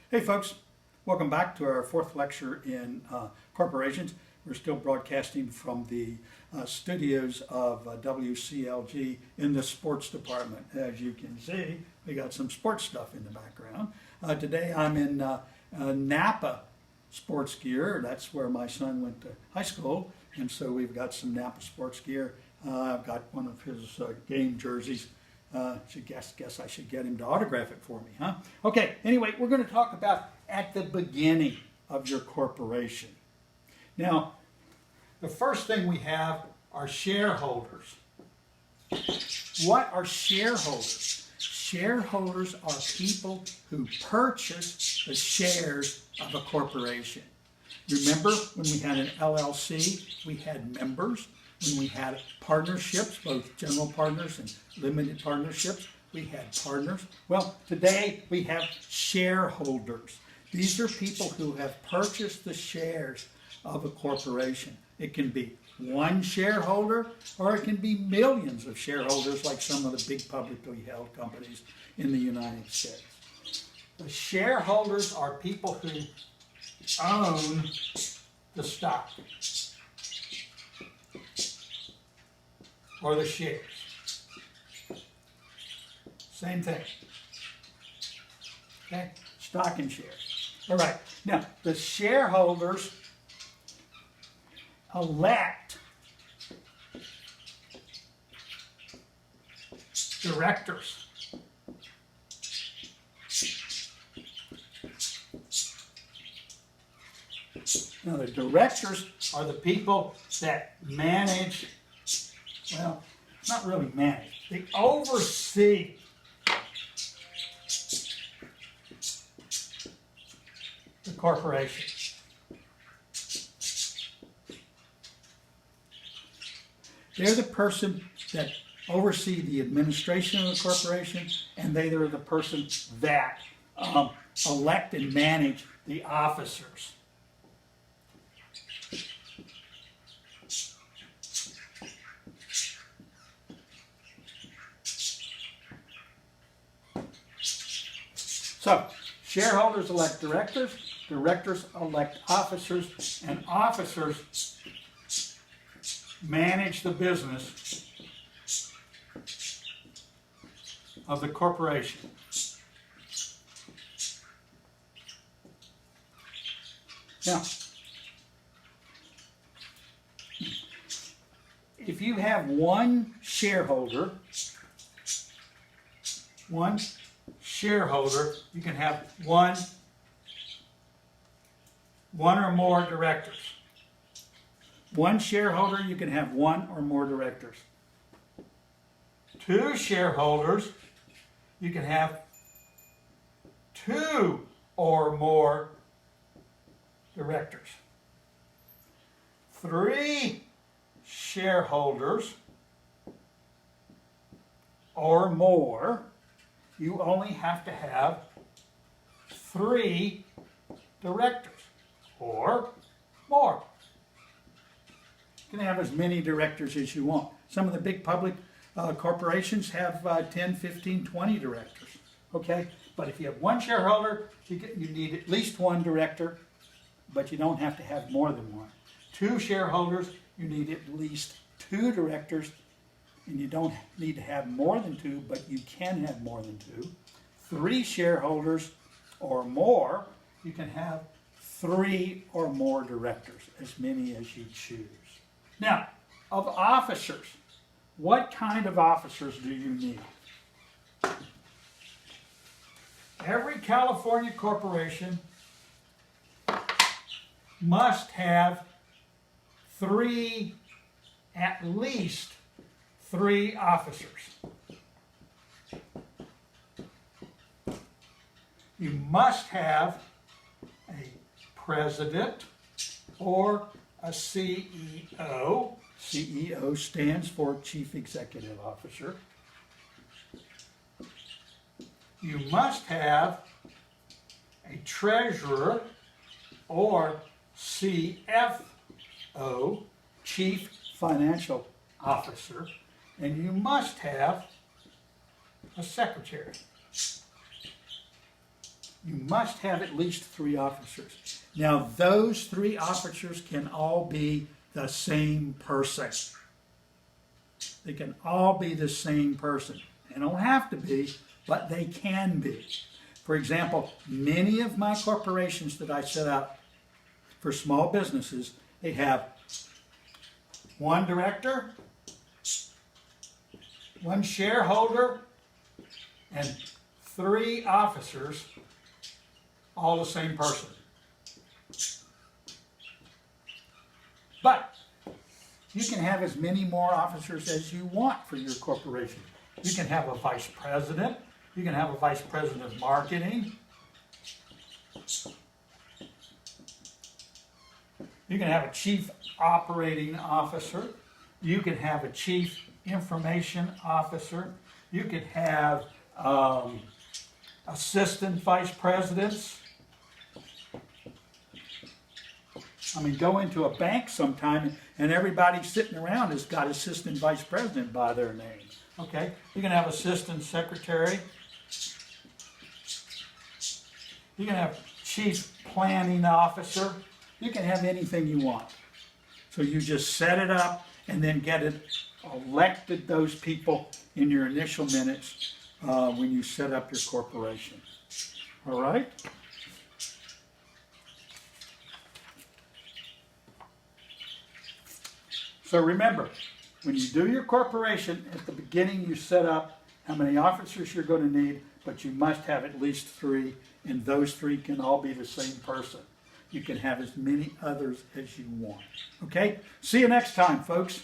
Hey folks, welcome back to our fourth lecture in corporations. We're still broadcasting from the studios of WCLG in the sports department. As you can see, we got some sports stuff in the background. Today I'm in Napa sports gear. That's where my son went to high school, and so we've got some Napa sports gear. I've got one of his game jerseys. Guess I should get him to autograph it for me, huh? Okay, anyway, we're going to talk about at the beginning of your corporation. Now, the first thing we have are shareholders. What are shareholders? Shareholders are people who purchase the shares of a corporation. Remember when we had an LLC, we had members. When we had partnerships, both general partners and limited partnerships, we had partners. Well, today we have shareholders. These are people who have purchased the shares of a corporation. It can be one shareholder, or it can be millions of shareholders like some of the big publicly held companies in the United States. The shareholders are people who own the stock or the shares. Same thing. Okay? Stock and shares. All right. Now, the shareholders elect directors. Now, the directors are the people that manage, well, not really manage, they oversee the corporation. They're the person that oversee the administration of the corporation, and they are the person that elect and manage the officers. So, shareholders elect directors, directors elect officers, and officers manage the business of the corporation. Now, if you have one shareholder, you can have one or more directors. One shareholder, you can have one or more directors. Two shareholders, you can have two or more directors. Three shareholders or more, you only have to have three directors or more. You can have as many directors as you want. Some of the big public corporations have 10, 15, 20 directors. Okay? But if you have one shareholder, you need at least one director, but you don't have to have more than one. Two shareholders, you need at least two directors, and you don't need to have more than two, but you can have more than two. Three shareholders or more, you can have three or more directors, as many as you choose. Now, of officers, what kind of officers do you need? Every California corporation must have at least three officers. You must have a president or a CEO. CEO stands for Chief Executive Officer. You must have a treasurer or CFO, Chief Financial Officer, and you must have a secretary. you must have at least 3 officers. Now, those 3 officers can all be the same person. They can all be the same person. They don't have to be, but they can be. For example, many of my corporations that I set up for small businesses, they have 1 director, 1 shareholder, and 3 officers, all the same person. But you can have as many more officers as you want for your corporation. You can have a vice president. You can have a vice president of marketing. You can have a chief operating officer. You can have a chief information officer. You could have assistant vice presidents. I mean, go into a bank sometime and everybody sitting around has got assistant vice president by their name. Okay, you can have assistant secretary. You can have chief planning officer. You can have anything you want. So you just set it up and then get it elected, those people, in your initial minutes when you set up your corporation. All right? So remember, when you do your corporation, at the beginning you set up how many officers you're going to need, but you must have at least 3, and those 3 can all be the same person. You can have as many others as you want. Okay? See you next time, folks.